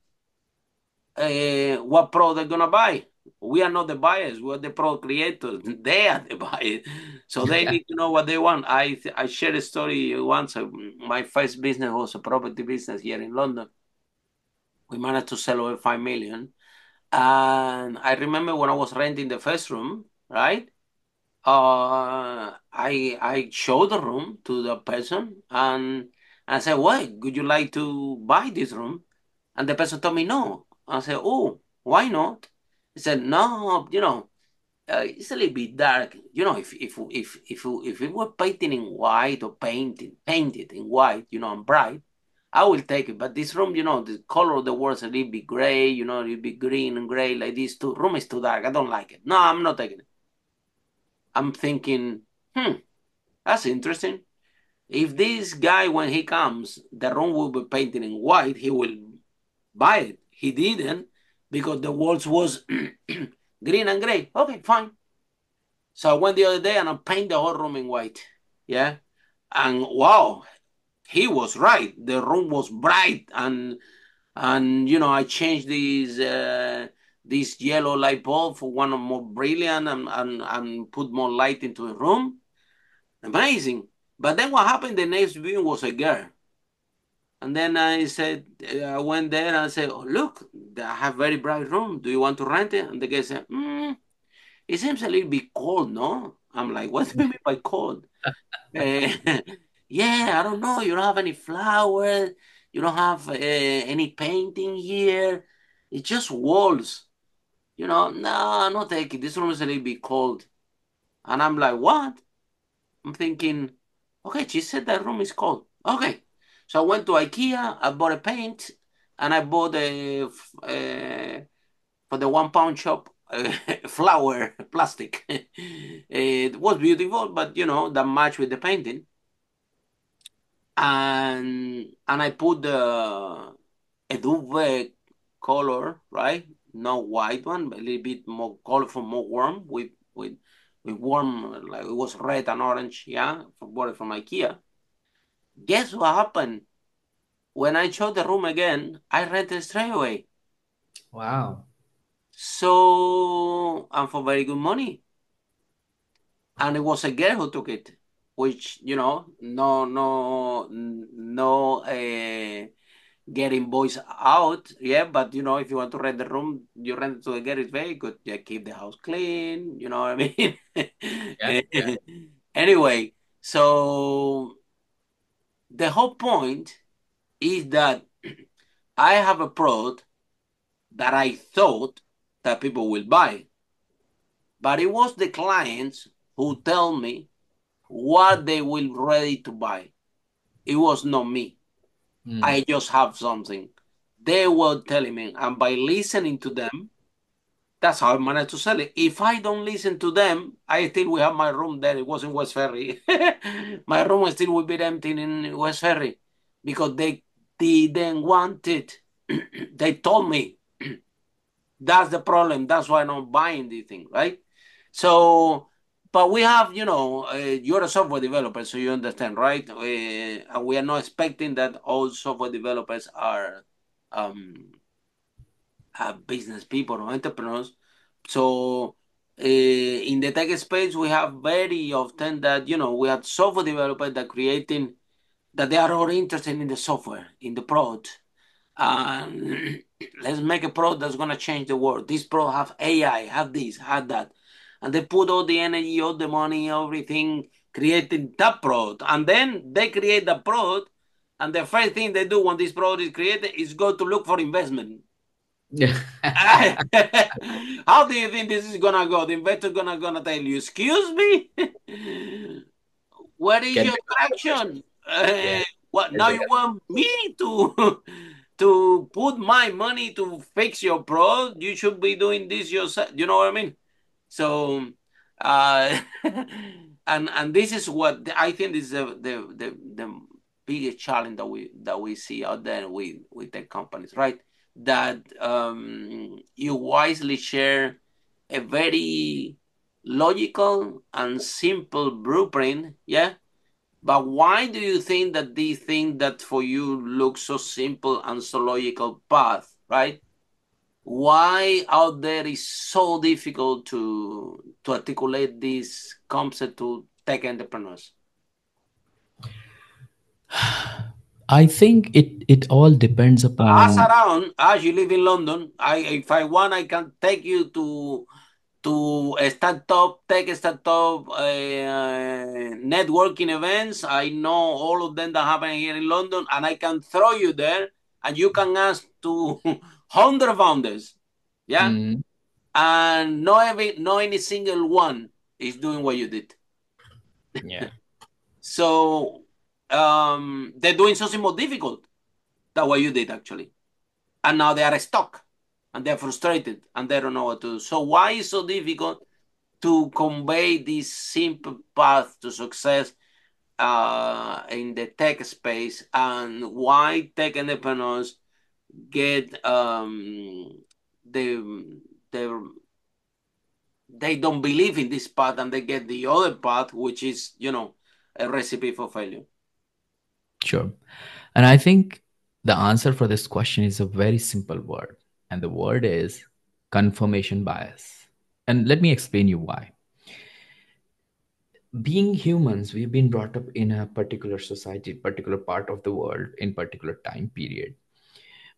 what product they're gonna buy. We are not the buyers, we're the product creators. They are the buyers, so they Yeah. need to know what they want. I shared a story once. My first business was a property business here in London. We managed to sell over 5 million. And I remember when I was renting the first room, right? I showed the room to the person, and I said, "Why would you like to buy this room?" And the person told me no. I said, "Oh, why not?" He said, "No, it's a little bit dark. If it were painted in white or painted in white, and bright, I will take it. But this room, the color of the walls a little bit gray, a little bit green and gray like this. Room is too dark. I don't like it. No, I'm not taking it." I'm thinking, that's interesting. If this guy, when he comes, the room will be painted in white, he will buy it. He didn't because the walls was green and gray. Okay, fine. So I went the other day and I painted the whole room in white. Yeah. And wow, he was right. The room was bright and I changed this yellow light bulb for one more brilliant and put more light into the room. Amazing. But then what happened? The next viewing was a girl. And then I said, I went there and I said, oh, look, I have very bright room. Do you want to rent it? And the guy said, it seems a little bit cold, no? I'm like, what do you mean by cold? Yeah, I don't know. You don't have any flowers. You don't have any painting here. It's just walls. No, not take it. This room is a little bit cold. And I'm like, what? I'm thinking, okay, she said that room is cold. Okay. So I went to IKEA, I bought a paint, and I bought for the 1 pound shop, flower plastic. It was beautiful, but that matched with the painting. And I put a duvet color, right? No white one, but a little bit more colorful, more warm with warm, like it was red and orange, yeah, bought it from IKEA. Guess what happened? When I showed the room again, I rented straight away. Wow. So, and for very good money. And it was a girl who took it, which, no, getting boys out. Yeah, but if you want to rent the room, you rent it to a girl, it's very good. Yeah, keep the house clean, you know what I mean? Yeah. Yeah. Anyway, so the whole point is that I have a product that I thought that people will buy. But it was the clients who tell me what they will ready to buy. It was not me. I just have something. They were telling me, and by listening to them, that's how I managed to sell it. If I don't listen to them, I still will have my room there. It was in West Ferry. My room still will be empty in West Ferry because they didn't want it. They told me that's the problem. That's why I'm not buying this thing, right? So, but we have, you're a software developer, so you understand, right? And we are not expecting that all software developers um, business people or entrepreneurs. So, in the tech space, we have very often that, we have software developers that they are all interested in the software, in the product. And let's make a product that's going to change the world. This product have AI, have this, have that. And they put all the energy, all the money, everything, creating that product. And then they create the product. And the first thing they do when this product is created is go to look for investment. Yeah. How do you think this is going to go? The investor gonna tell you, excuse me? Where is Get your the traction? yeah. What Get now the you want me to to put my money to fix your product? You should be doing this yourself. You know what I mean? So, uh, and this is what I think is the biggest challenge that we see out there with tech companies, right? That you wisely share a very logical and simple blueprint, yeah. But why do you think that these things that for you look so simple and so logical path, right? Why out there is so difficult to articulate this concept to tech entrepreneurs? I think it all depends Ask upon. around, as you live in London, if I want, I can take you to a tech startup networking events. I know all of them that happen here in London, and I can throw you there, and you can ask to 100 founders, yeah, Mm, and no any single one is doing what you did. yeah. So they're doing something more difficult than what you did actually, and now they are stuck, and they're frustrated, and they don't know what to do. So why is so difficult? to convey this simple path to success in the tech space, and why tech entrepreneurs get the the they don't believe in this path and they get the other path, which is, a recipe for failure. Sure. And I think the answer for this question is a very simple word, and the word is confirmation bias. And let me explain you why. Being humans, we've been brought up in a particular society, particular part of the world, in particular time period.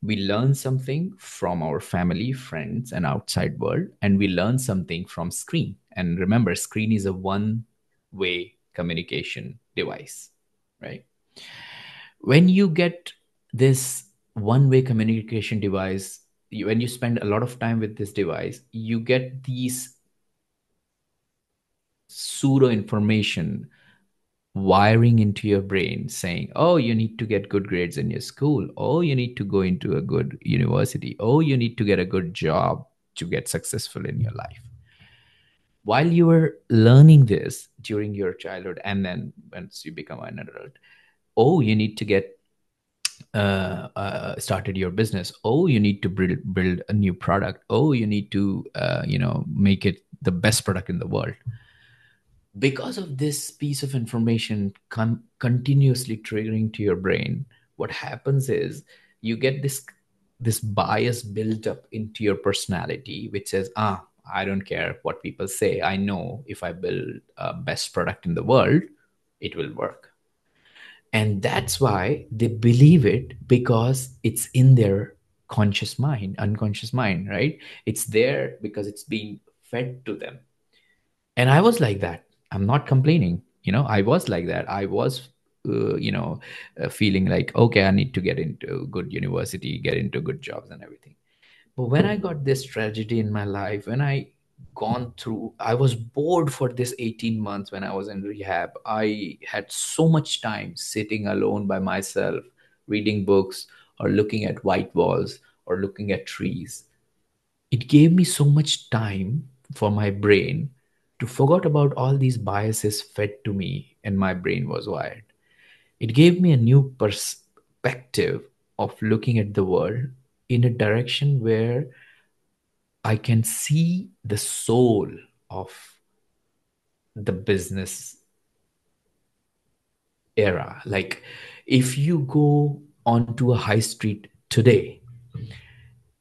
We learn something from our family, friends, and outside world, and we learn something from screen. And remember, screen is a one-way communication device, right? When you get this one-way communication device, when you spend a lot of time with this device, you get these pseudo information wiring into your brain saying, oh, you need to get good grades in your school, oh, you need to go into a good university, oh, you need to get a good job to get successful in your life. While you were learning this during your childhood, and then once you become an adult, oh, you need to get started your business, oh, you need to build a new product, oh, you need to make it the best product in the world. Because of this piece of information continuously triggering to your brain, what happens is you get this bias built up into your personality, which says, I don't care what people say, I know if I build a best product in the world, it will work. And that's why they believe it, because it's in their conscious mind, unconscious mind, right? It's there because it's being fed to them. And I was like that. I'm not complaining. I was like that. I was feeling like, okay, I need to get into good university, get into good jobs and everything. But when I got this tragedy in my life, when I was bored for this 18 months. When I was in rehab, I had so much time sitting alone by myself, reading books or looking at white walls or looking at trees. It gave me so much time for my brain to forget about all these biases fed to me, and my brain was wired. It gave me a new perspective of looking at the world in a direction where I can see the soul of the business era. Like, if you go onto a high street today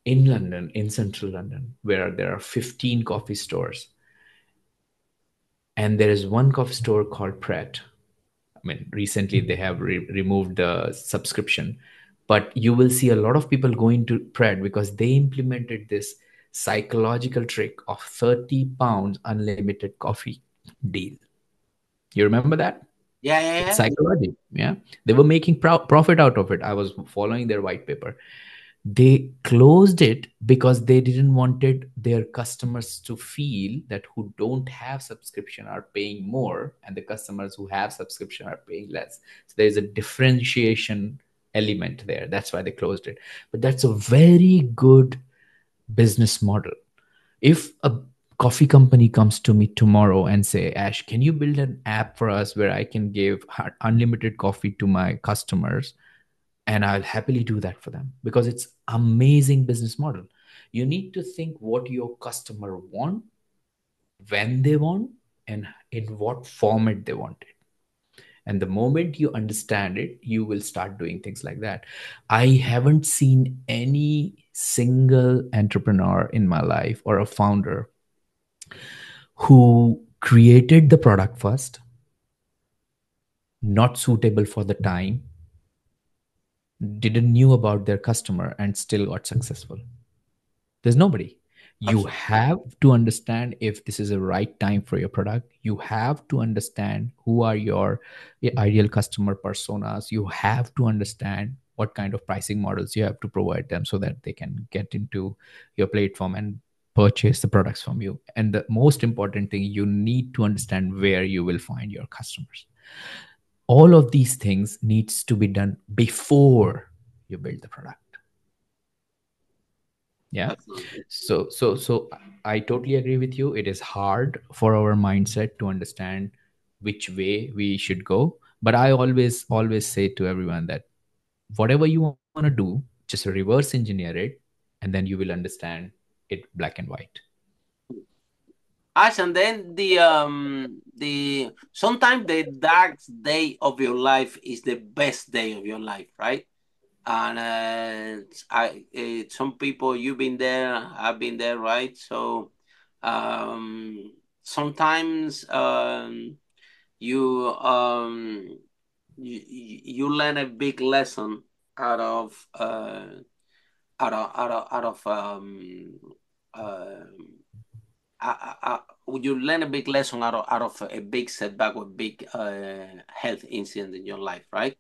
in London, in central London, where there are 15 coffee stores, and there is one coffee store called Pret. I mean, recently they have removed the subscription, but you will see a lot of people going to Pret because they implemented this psychological trick of £30 unlimited coffee deal. You remember that? Yeah, yeah, It's yeah. psychology. Yeah. They were making profit out of it. I was following their white paper. They closed it because they didn't wanted their customers to feel that who don't have subscription are paying more, and the customers who have subscription are paying less. So there's a differentiation element there. That's why they closed it. But that's a very good business model. If a coffee company comes to me tomorrow and say, Ash, can you build an app for us where I can give unlimited coffee to my customers, and I'll happily do that for them, because it's amazing business model. You need to think what your customer want, when they want, and in what format they want it. And the moment you understand it, you will start doing things like that. I haven't seen any single entrepreneur in my life or a founder who created the product first, not suitable for the time, didn't knew about their customer, and still got successful. There's nobody. You Absolutely. have to understand if this is a right time for your product. You have to understand who are your ideal customer personas. You have to understand what kind of pricing models you have to provide them so that they can get into your platform and purchase the products from you. And the most important thing, you need to understand where you will find your customers. All of these things needs to be done before you build the product. Yeah. Absolutely. So I totally agree with you. It is hard for our mindset to understand which way we should go. But I always say to everyone that whatever you want to do, just reverse engineer it, and then you will understand it black and white. Ash, and then the sometimes the dark day of your life is the best day of your life, right? And some people, you've been there, I've been there, right? So sometimes you you learn a big lesson out of out of uh, you learn a big lesson out of a big setback or big health incident in your life, right?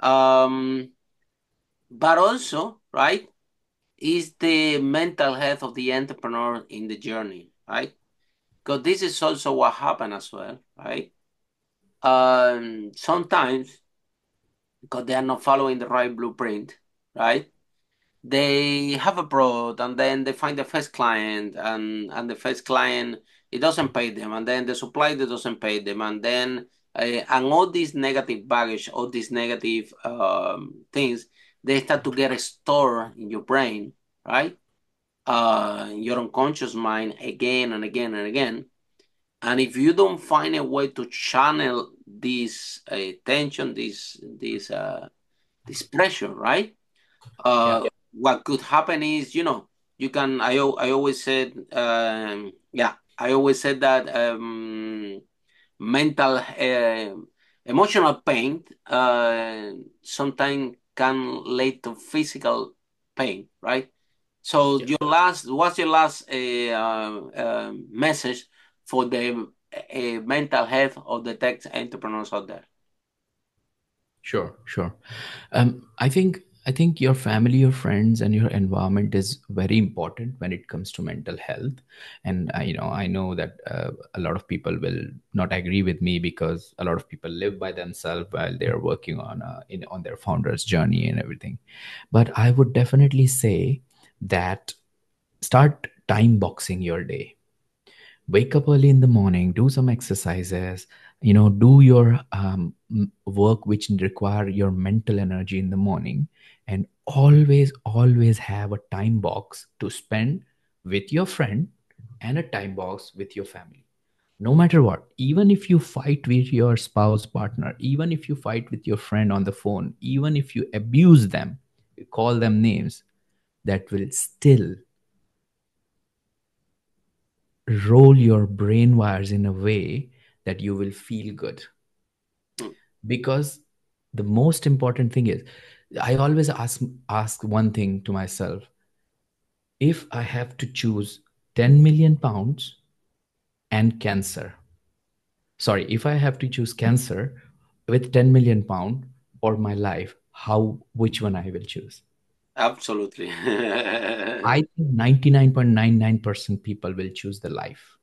Um, but also, right, is the mental health of the entrepreneur in the journey, right? Because this is also what happened as well, right? Sometimes because they are not following the right blueprint, right? They have a product and then they find the first client and the first client it doesn't pay them and then the supplier doesn't pay them and all these negative baggage, all these negative things, they start to get stored in your brain, right? Your unconscious mind again and again and again. And if you don't find a way to channel this tension, this pressure, right? Yeah. What could happen is, you can. I always said, yeah, I always said that mental, emotional pain sometimes can lead to physical pain, right? So Yeah. what's your last message for the mental health of the tech entrepreneurs out there? Sure, sure. I think your family, your friends, and your environment is very important when it comes to mental health. And I know that a lot of people will not agree with me because a lot of people live by themselves while they are working on their founder's journey and everything. But I would definitely say that start time boxing your day. Wake up early in the morning, do some exercises, do your work which require your mental energy in the morning, and always have a time box to spend with your friend and a time box with your family. No matter what, even if you fight with your spouse partner, even if you fight with your friend on the phone, even if you abuse them, you call them names, that will still roll your brain wires in a way that you will feel good. Hmm. Because the most important thing is, I always ask one thing to myself: if I have to choose 10 million pounds and cancer, sorry, if I have to choose cancer with 10 million pound or my life, how which one I will choose? Absolutely. I think 99.99% people will choose the life.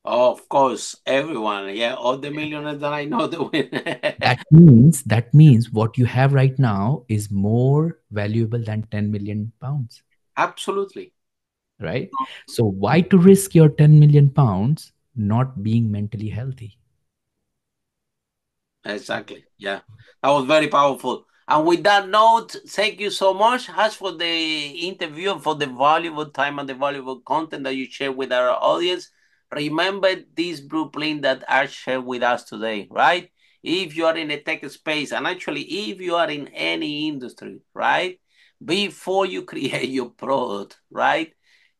Of course, everyone. Yeah, all the millionaires that I know do it. That means what you have right now is more valuable than 10 million pounds, Absolutely. right? So why to risk your 10 million pounds not being mentally healthy? Exactly. Yeah. That was very powerful. And with that note, thank you so much, Hash, for the interview and for the valuable time and the valuable content that you share with our audience. Remember this blueprint that Ash shared with us today, right? If you are in a tech space, and actually, if you are in any industry, right? Before you create your product, right?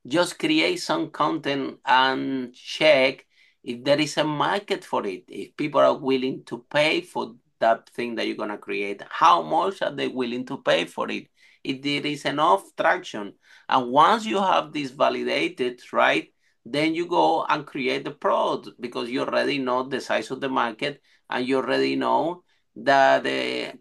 Just create some content and check if there is a market for it, if people are willing to pay for that thing that you're going to create, how much are they willing to pay for it? If there is enough traction. And once you have this validated, right, then you go and create the product because you already know the size of the market and you already know that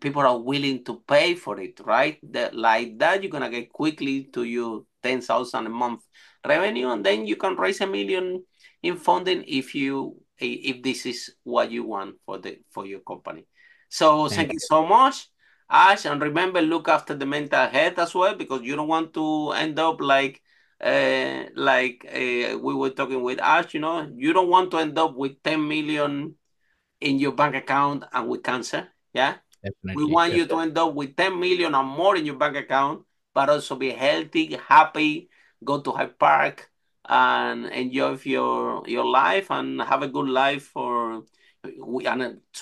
people are willing to pay for it, right? Like that, you're going to get quickly to you 10,000 a month revenue and then you can raise 1 million in funding if this is what you want for your company. So Thank thank you you. so much, Ash, and remember look after the mental health as well because you don't want to end up like we were talking with Ash, you know, you don't want to end up with 10 million in your bank account and with cancer. Yeah. We Definitely. want you to end up with 10 million or more in your bank account, but also be healthy, happy, go to Hyde Park and enjoy your life and have a good life so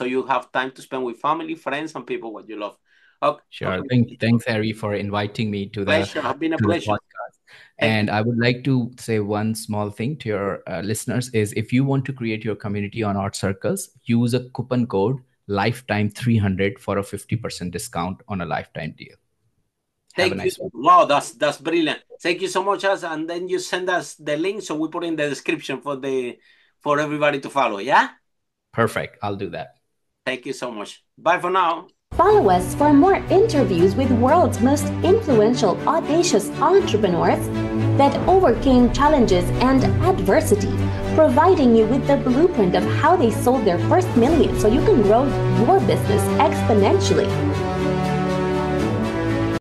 you have time to spend with family, friends, and people what you love. Okay. Sure. Thanks, Harry, for inviting me to the Pleasure. Have been a to the pleasure. podcast. Thank And you. I would like to say one small thing to your listeners is if you want to create your community on Art Circles, use a coupon code lifetime 300 for a 50% discount on a lifetime deal. Have a Thank you. nice one. Wow, that's brilliant. Thank you so much, As. And then you send us the link so we put in the description for everybody to follow. Yeah. Perfect. I'll do that. Thank you so much. Bye for now. Follow us for more interviews with world's most influential, audacious entrepreneurs that overcame challenges and adversity, providing you with the blueprint of how they sold their first million so you can grow your business exponentially.